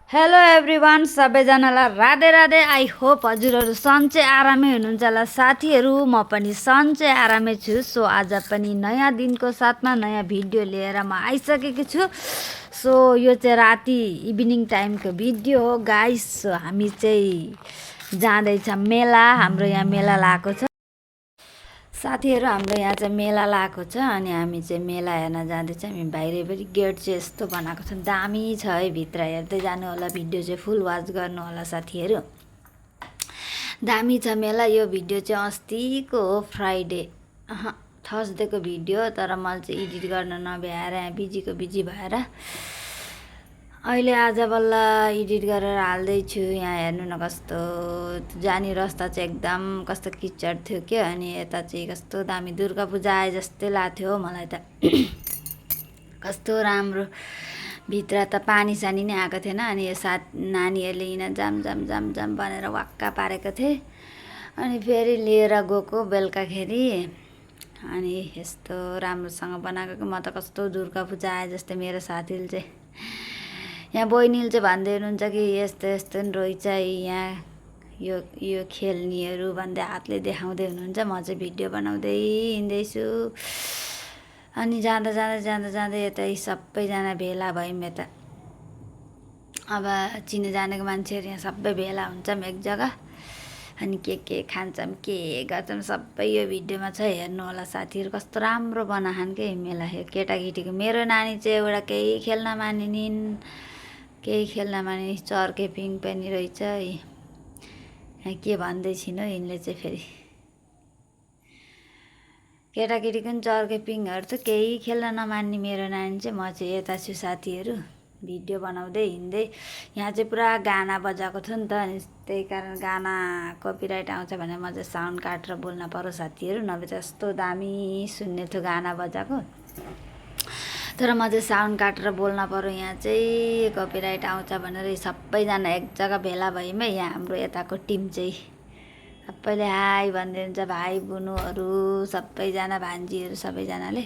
Hello everyone, सबैजनालाई Radhe Radhe. I hope हजुरहरू सन्चै आरामै हुनुहुन्छ होला साथीहरू। म पनि सन्चै आरामै छु। सो आज पनि नयाँ दिनको साथमा नयाँ भिडियो लिएर म आइसकेको छु। सो यो चाहिँ राति इभिनिङ टाइमको भिडियो हो गाइस। सो हामी चाहिँ जाँदैछ मेला। हाम्रो यहाँ मेला लागेको छ साथीहरू। हाम्रो यहाँ चाहिँ मेला लागेको छ अनि हामी चाहिँ मेला हेर्न जाँदैछ। हामी बाहिरैपट्टि गेट चाहिँ यस्तो बनाएको छ, दामी छ है। भित्र हेर्दै जानु होला, भिडियो चाहिँ फुल वाच गर्नु होला साथीहरू। दामी छ मेला। यो भिडियो चाहिँ अस्तिको हो, फ्राइडे थर्सडेको भिडियो। तर मैले चाहिँ एडिट गर्न नभ्याएर यहाँ बिजी भएर अहिले आज बल्ल एडिट गरेर हाल्दैछु। यहाँ हेर्नु न कस्तो जाने रस्ता चाहिँ एकदम कस्तो किचड थियो क्या। अनि यता चाहिँ कस्तो दामी दुर्गा पूजा आए जस्तै लाग्थ्यो मलाई त। कस्तो राम्रो भित्र त पानी सानी नै आएको थिएन। अनि यो साथ नानीहरूले यिन जाम जाम जाम जाम भनेर वाक्का पारेको थिएँ। अनि फेरि लिएर गएको बेलुकाखेरि। अनि यस्तो राम्रोसँग बनाएको। म त कस्तो दुर्गा पूजा आए जस्तै। मेरो साथीले चाहिँ यहाँ बहिनीले चाहिँ भन्दै हुनुहुन्छ कि यस्तो यस्तो नि रहेछ यहाँ यो खेल्नेहरू भन्दै हातले देखाउँदै हुनुहुन्छ। म चाहिँ भिडियो बनाउँदै हिँड्दैछु। अनि जाँदा यतै सबैजना भेला भयौँ। यता अब चिने जानेको मान्छेहरू यहाँ सबै भेला हुन्छौँ एक जग्गा। अनि के खान्छौँ के गर्छौँ सबै यो भिडियोमा छ, हेर्नु होला साथीहरू। कस्तो राम्रो बनाहान के मेला यो केटाकेटीको। मेरो नानी चाहिँ एउटा केही खेल्न मानिनिन्, केही खेल्न मानि चर्के पिङ पनि रहेछ। यहाँ के भन्दैछिन् हो यिनले चाहिँ फेरि। केटाकेटीको पनि चर्के पिङहरू त केही खेल्न नमान्ने मेरो नानी चाहिँ। म चाहिँ यता छु साथीहरू, भिडियो बनाउँदै हिँड्दै। यहाँ चाहिँ पुरा गाना बजाएको थियो नि त। अनि त्यही कारण गाना कपिराइट आउँछ भने म चाहिँ साउन्ड काटेर बोल्न पर्यो साथीहरू। नभए त यस्तो दामी सुन्ने थियो गाना बजाएको। तर म चाहिँ साउन्ड काटेर बोल्न पर्यो। यहाँ चाहिँ कपिराइट आउँछ भनेर सबैजना एक जग्गा भेला भयौँ है। यहाँ हाम्रो यताको टिम चाहिँ सबैले हाई भन्दै हुन्छ, भाइ बुनुहरू सबैजना, भान्जीहरू सबैजनाले।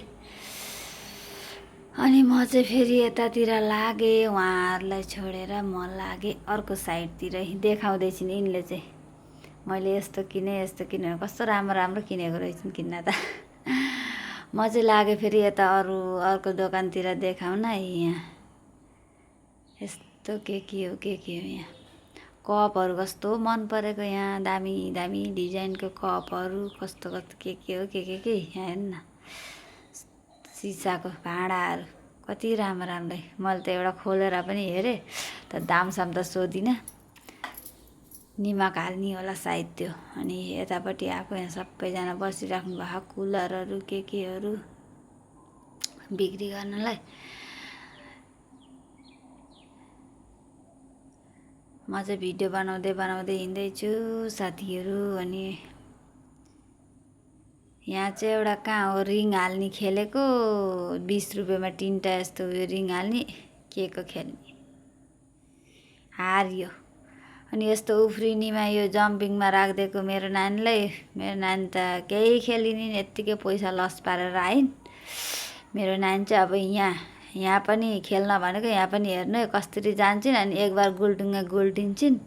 अनि म चाहिँ फेरि यतातिर लागेँ, उहाँहरूलाई छोडेर म लागेँ अर्को साइडतिर। देखाउँदैछिन् यिनले चाहिँ मैले यस्तो किने कस्तो राम्रो राम्रो किनेको रहेछन् किन्न त। म चाहिँ लागेँ फेरि यता अर्को दोकानतिर देखाउन। यहाँ यस्तो के हो यहाँ कपहरू कस्तो मन परेको। यहाँ दामी दामी डिजाइनको कपहरू कस्तो के हो यहाँ हेर्नु न। सिसाको भाँडाहरू कति राम्रो। मैले त एउटा खोलेर पनि हेरेँ त दामसाम त सोधिनँ। निमक हाल्ने होला सायद त्यो। अनि यतापट्टि आएको यहाँ सबैजना बसिराख्नु भएको कुलरहरू केहरू बिक्री गर्नलाई। म चाहिँ भिडियो बनाउँदै हिँड्दैछु साथीहरू। अनि यहाँ चाहिँ एउटा कहाँ हो रिङ हाल्ने खेलेको, 20 रुपियाँमा 3टा यस्तो उयो रिङ हाल्ने के को खेल्ने हारियो। अनि यस्तो उफ्रिनीमा यो जम्पिङमा राखिदिएको मेरो नानीलाई। मेरो नानी त केही खेलिनी, यत्तिकै पैसा लस पारेर आइन्। मेरो नानी चाहिँ अब यहाँ पनि खेल्न भनेको। यहाँ पनि हेर्नु कसरी जान्छन्। अनि एक बार गुल्टिन्छन्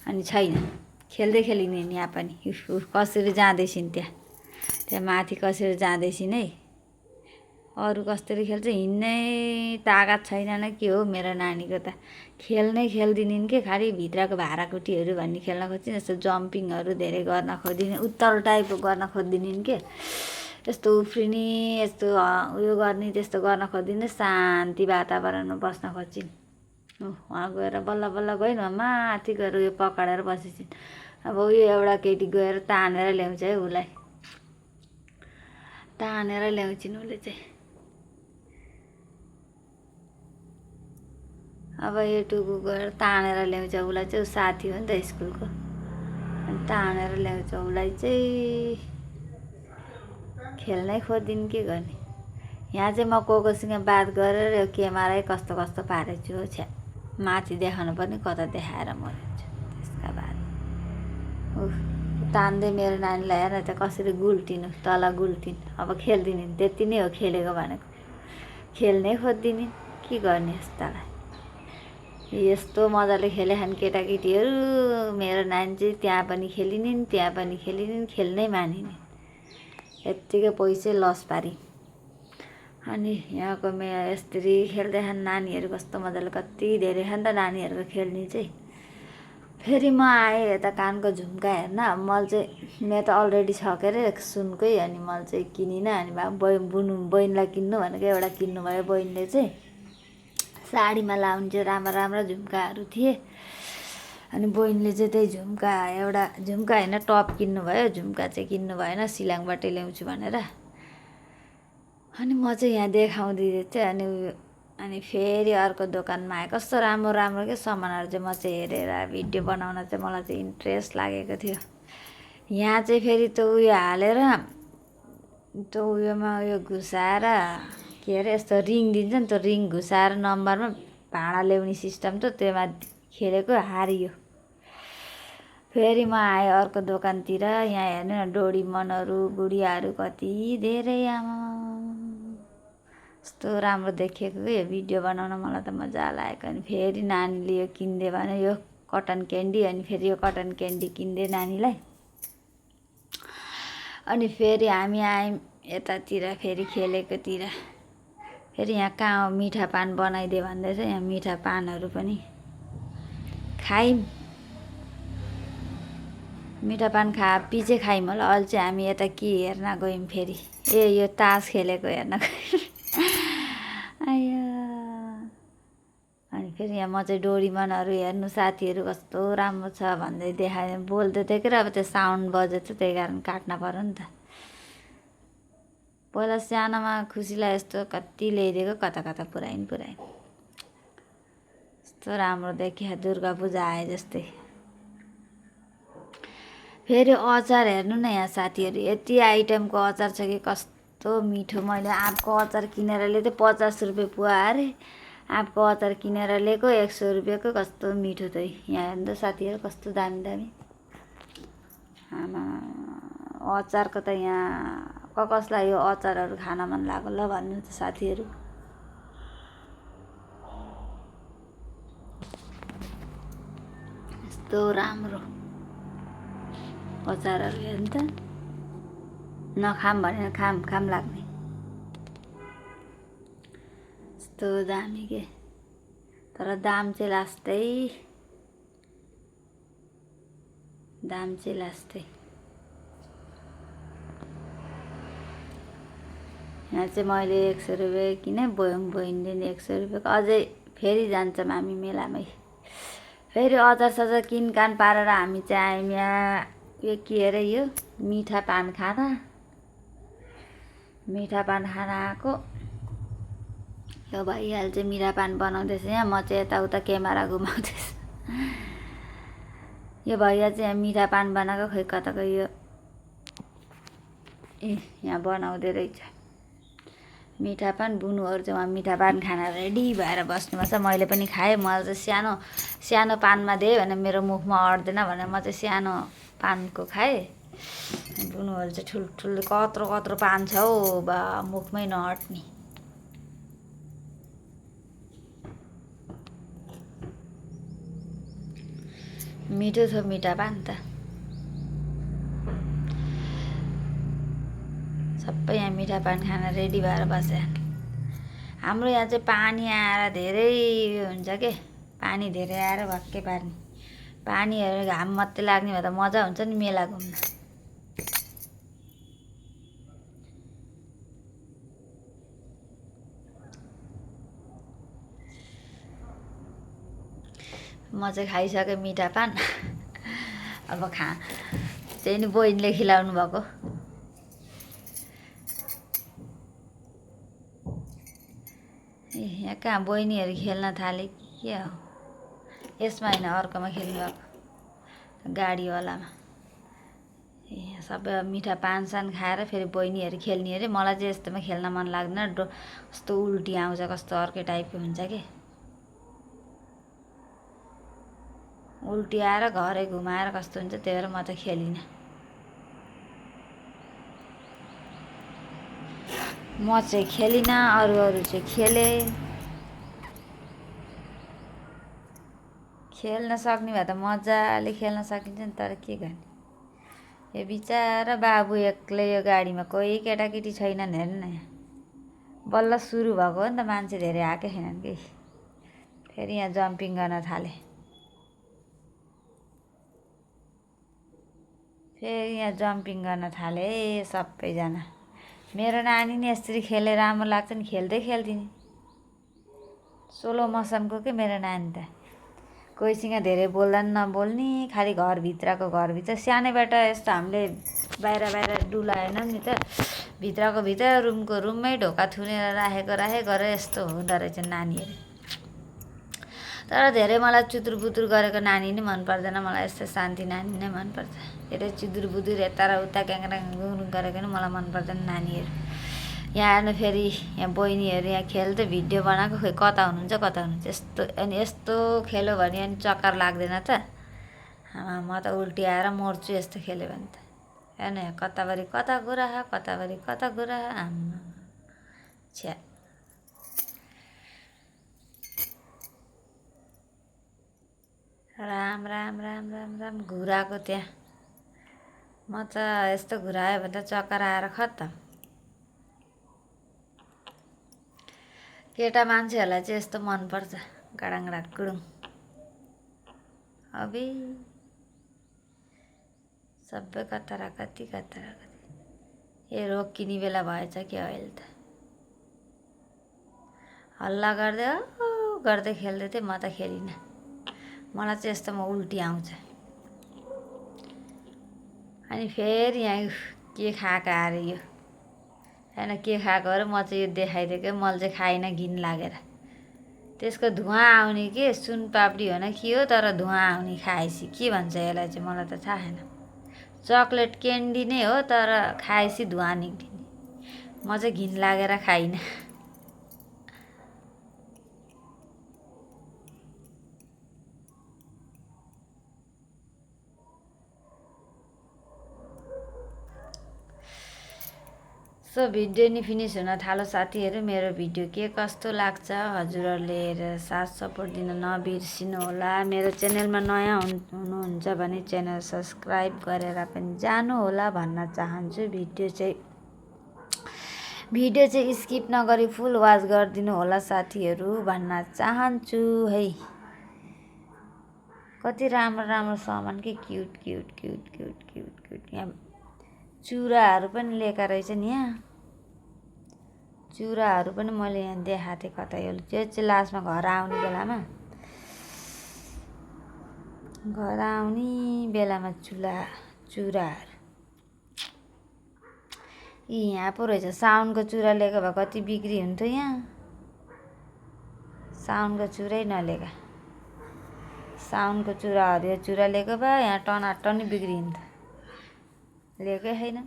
अनि छैन, खेल्दै खेलिनिन्। यहाँ पनि कसरी जाँदैछिन् त्यहाँ माथि कसरी जाँदैछिन् है। अरू कसरी खेल्छ, हिँड्नै तागत छैन न के हो मेरो नानीको त। खेल्नै खेल्दिनिन् के, खालि भित्रको भाँडाकुटीहरू भन्ने खेल्न खोज्छिन्। यस्तो जम्पिङहरू धेरै गर्न खोज्दिनँ, उत्तल टाइपको गर्न खोज्दिनिन् के। यस्तो उफ्रिने यस्तो उयो गर्ने त्यस्तो गर्न खोज्दिनँ। शान्ति वातावरणमा बस्न खोज्छिन्। उहाँ गएर बल्ल गइन्, माथि गएर उयो पक्रेर बसेछिन्। अब उयो एउटा केटी गएर तानेर ल्याउँछ है, उसलाई तानेर ल्याउँछिन् उसले चाहिँ। अब यो टुकु गएर तानेर ल्याउँछ उसलाई चाहिँ। साथी हो नि त स्कुलको। अनि तानेर ल्याउँछ उसलाई चाहिँ। खेल्नै खोज्दिन् के गर्ने। यहाँ चाहिँ म कोसँग बात गरेर यो क्यामेरै कस्तो पारेछु हो। छ्या माथि देखाउनु पर्ने, कता देखाएर मर्छु त्यसका बाद। तान्दै मेरो नानीलाई हेर त कसरी गुल्टिनु, तल गुल्टिन्। अब खेल्दिनिन्, त्यति नै हो खेलेको भनेको। खेल्नै खोज्दिनिन् के गर्ने यस्तालाई। यस्तो मजाले खेलेछन् केटाकेटीहरू। मेरो नानी चाहिँ त्यहाँ पनि खेलिनिन् त्यहाँ पनि खेलिनिन्, खेल्नै मानिन्, यत्तिकै पैसै लस पारी। अनि यहाँको यसरी खेल्दैछन् नानीहरू, कस्तो मजाले, कति धेरै छ नि त नानीहरूको खेल्ने चाहिँ। फेरि म आएँ यता कानको झुम्का हेर्न। मैले चाहिँ मेरो त अलरेडी छ के अरे सुनकै, अनि मैले चाहिँ किनिनँ। अनि बहिनीलाई किन्नु भनेको एउटा किन्नुभयो बहिनीले चाहिँ। साडीमा लाउने चाहिँ राम्रो राम्रो झुम्काहरू थिए। अनि बहिनीले चाहिँ त्यही झुम्का होइन टप किन्नुभयो, झुम्का चाहिँ किन्नु भएन, सिलाङबाटै ल्याउँछु भनेर। अनि म चाहिँ यहाँ देखाउँदै थिएँ। अनि फेरि अर्को दोकानमा आएँ। कस्तो राम्रो राम्रो के सामानहरू चाहिँ म चाहिँ हेरेर भिडियो बनाउन चाहिँ मलाई चाहिँ इन्ट्रेस्ट लागेको थियो। यहाँ चाहिँ फेरि त्यो उयो हालेर, त्यो उयोमा उयो घुसाएर के अरे यस्तो रिङ दिन्छ नि, त्यो रिङ घुसाएर नम्बरमा भाँडा ल्याउने सिस्टम त त्योमा खेलेको हारियो। फेरि म आएँ अर्को दोकानतिर। यहाँ हेर्नु न, डोरीमनहरू, गुडियाहरू कति धेरै, आमा कस्तो राम्रो देखेको कि। यो भिडियो बनाउन मलाई त मजा लागेको। अनि फेरि नानीले यो किनिदियो भने यो कटन क्यान्डी, अनि फेरि यो कटन क्यान्डी किनिदिए नानीलाई। अनि फेरि हामी आयौँ यतातिर, फेरि खेलेकोतिर। फेरि यहाँ कहाँ मिठा पान बनाइदियो भन्दैछ। यहाँ मिठा पानहरू पनि खायौँ। मिठा पान पछि खायौँ होला। अहिले चाहिँ हामी यता के हेर्न गयौँ फेरि, यो तास खेलेको हेर्न गयौँ। आयो। अनि फेरि यहाँ म चाहिँ डोरीमनहरू हेर्नु, साथीहरू कस्तो राम्रो छ भन्दै देखाएँ, बोल्दै थियो कि। अब त्यो साउन्ड बजेको थियो, त्यही कारण काट्न पर्यो नि त। पहिला सानोमा खुसीलाई यस्तो कति ल्याइदिएको, कता कता पुऱ्याइन्। यस्तो राम्रो देखियो, दुर्गा पूजा आए जस्तै। फेरि अचार हेर्नु न यहाँ साथीहरू, यति आइटमको अचार छ कि कस्तो मिठो। मैले आँपको अचार किनेर ल्याएको थिएँ, 50 रुपियाँ पुवा अरे। आँपको अचार किनेर ल्याएको 100 रुपियाँको, कस्तो मिठो थियो। यहाँ हेर्नु त साथीहरू, कस्तो दामी दामी। आमा अचारको त यहाँ कसलाई यो अचारहरू खान मन लाग्यो ल भन्नु त साथीहरू। यस्तो राम्रो अचारहरू हेर्नु त, नखाम भने खाम लाग्ने, यस्तो दामी के। तर दाम चाहिँ लास्टै। यहाँ चाहिँ मैले 100 रुपियाँ किनेँ, बहिनीले नि 100 रुपियाँको। अझै फेरि जान्छौँ हामी मेलामै। फेरि अचार सचार किनकान पारेर हामी चाहिँ आयौँ यहाँ यो के अरे यो मिठा पान खान आएको। यो भइहाल्छ, चाहिँ मिठा पान बनाउँदैछ यहाँ। म चाहिँ यताउता क्यामेरा घुमाउँदैछु। यो भैया चाहिँ यहाँ मिठा पान बनाएको, खै कताको यो यहाँ बनाउँदै रहेछ मिठा पान। बुनुहरू चाहिँ उहाँ मिठा पान खान रेडी भएर बस्नुभएको छ। मैले पनि खाएँ। मलाई चाहिँ सानो पानमा दिएँ भने मेरो मुखमा अट्दैन भनेर म चाहिँ सानो पानको खाएँ। बुनुहरू चाहिँ ठुल्ठुलो कत्रो पान छ हौ, बा मुखमै नअट्ने। मिठो छ मिठा पान त। सबै यहाँ मिठा पान खान रेडी भएर बसे। हाम्रो यहाँ चाहिँ पानी आएर धेरै हुन्छ के, पानी धेरै आएर भक्कै पार्ने। पानीहरू घाम मात्रै लाग्ने भए त मजा हुन्छ नि मेला घुम्न। म चाहिँ खाइसकेँ मिठा पान। अब चाहिँ नि बहिनीले खिलाउनु भएको। यहाँ कहाँ बहिनीहरू खेल्न थाले के हो, यसमा होइन अर्कोमा खेल्नु भएको, गाडीवालामा। सबै मिठा पानसान खाएर फेरि बहिनीहरू खेल्ने अरे। मलाई चाहिँ यस्तोमा खेल्न मन लाग्दैन, कस्तो उल्टी आउँछ, कस्तो अर्कै टाइपको हुन्छ के। उल्टी आएर घरै घुमाएर कस्तो हुन्छ, त्यही भएर म त खेलिनँ। म चाहिँ खेलिनँ, अरू चाहिँ खेले। खेल्न सक्ने भए त मजाले खेल्न सकिन्छ नि, तर के गर्ने। यो बिचारा बाबु एक्लै यो गाडीमा, कोही केटाकेटी छैनन्। हेर्नु न, बल्ल सुरु भएको हो नि त, मान्छे धेरै आएकै छैनन् कि। फेरि यहाँ जम्पिङ गर्न थाले। सबैजना। मेरो नानी नि यसरी खेले राम्रो लाग्छ नि, खेल्दै खेल्दिने। सोलो मोसनको के मेरो नानी त, कोहीसँग धेरै बोल्दैन नबोल्ने, खालि घरभित्र सानैबाट यस्तो हामीले बाहिर डुलाएन नि त, भित्र रुमको रुममै ढोका थुनेर राखेको यस्तो हुँदो रहेछ नानीहरू। तर धेरै मलाई चुतुर गरेको नानी नै मन पर्दैन, मलाई यस्तो शान्ति नानी नै मनपर्छ। धेरै चुदुर यता र उता ग्याङग्याङ गरेको नि मलाई मन पर्दैन नानीहरू। यहाँ हेर्नु फेरि यहाँ बहिनीहरू यहाँ खेल्दै भिडियो बनाएको, खोइ कता हुनुहुन्छ यस्तो। अनि यस्तो खेल्यो भने अनि चक्कर लाग्दैन त? म त उल्टी आएर मर्छु यस्तो खेल्यो भने त। हेर्नु यहाँ कताभरि कता गुरा आम्मा छ्या। राम घुराएको त्यहाँ। म त यस्तो घुरायो भने त चक्कर आएर खत्तम। केटा मान्छेहरूलाई चाहिँ यस्तो मनपर्छ, गाडाङडा गुडुङ। अबे सबै कति ए रोकिने बेला भएछ कि अहिले त। हल्ला गर्दै खेल्दै थिएँ, म त खेलिनँ। मलाई चाहिँ यस्तोमा उल्टी आउँछ। अनि फेरि यहाँ के खाएको अरे यो, होइन के खाएको अरे, म चाहिँ यो देखाइदिएकै, मैले चाहिँ खाइनँ घिन लागेर। त्यसको धुवा आउने के सुनपापडी हो न के हो, तर धुवा आउने खाएपछि के भन्छ यसलाई चाहिँ मलाई त थाहा छैन। चक्लेट क्यान्डी नै हो, तर खाएपछि धुवा निक्लिने। म चाहिँ घिन लागेर खाइनँ। सो भिडियो नि फिनिस हुन थालो साथीहरू। मेरो भिडियो के कस्तो लाग्छ हजुरहरूले हेरेर साथ सपोर्ट दिन नबिर्सिनु होला। मेरो च्यानलमा नयाँ हुनुहुन्छ भने च्यानल सब्सक्राइब गरेर पनि जानु होला भन्न चाहन्छु। भिडियो चाहिँ स्किप नगरी फुल वाच गरिदिनु होला साथीहरू भन्न चाहन्छु है। कति राम्रो सामान के क्युट। यहाँ चुराहरू पनि लिएका रहेछन्। यहाँ चुराहरू पनि मैले यहाँ देखाएको थिएँ कता। यो चाहिँ लास्टमा घर आउने बेलामा चुराहरू यहाँ पो रहेछ। साउनको चुरा लिएको भए कति बिक्री हुन्थ्यो। यहाँ साउनको चुरै नलिएका, साउनको चुरा हरियो चुरा लिएको भए यहाँ टनाटन बिक्री हुन्थ्यो। लिएकै छैन।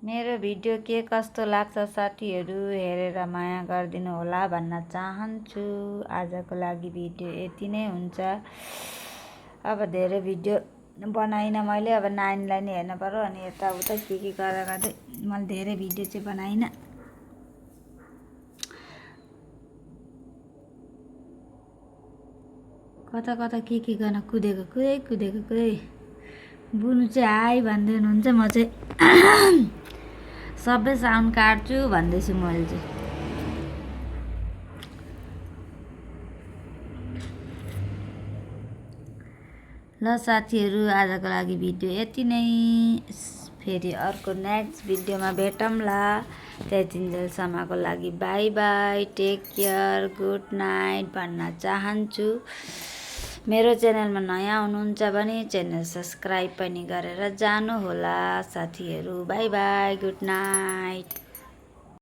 मेरो भिडियो के कस्तो लाग्छ साथीहरू हेरेर माया गरिदिनु होला भन्न चाहन्छु। आजको लागि भिडियो यति नै हुन्छ। अब धेरै भिडियो बनाइनँ मैले, अब नानीलाई नै हेर्नु पर्यो। अनि यताउता के गरेर चाहिँ मैले धेरै भिडियो चाहिँ बनाइनँ। कता के गर्न कुदेको बुनु चाहिँ हाई भन्दै हुनुहुन्छ। म चाहिँ सबै साउन्ड काट्छु भन्दैछु मैले चाहिँ। ल साथीहरू आजको लागि भिडियो यति नै। फेरि अर्को नेक्स्ट भिडियोमा भेटौँला। त्यतिन्जेलसम्मको लागि bye bye, take care, good night भन्न चाहन्छु। मेरो च्यानलमा नयाँ हुनुहुन्छ भने च्यानल सब्सक्राइब पनि गरेर जानु होला साथीहरू। By by, good night.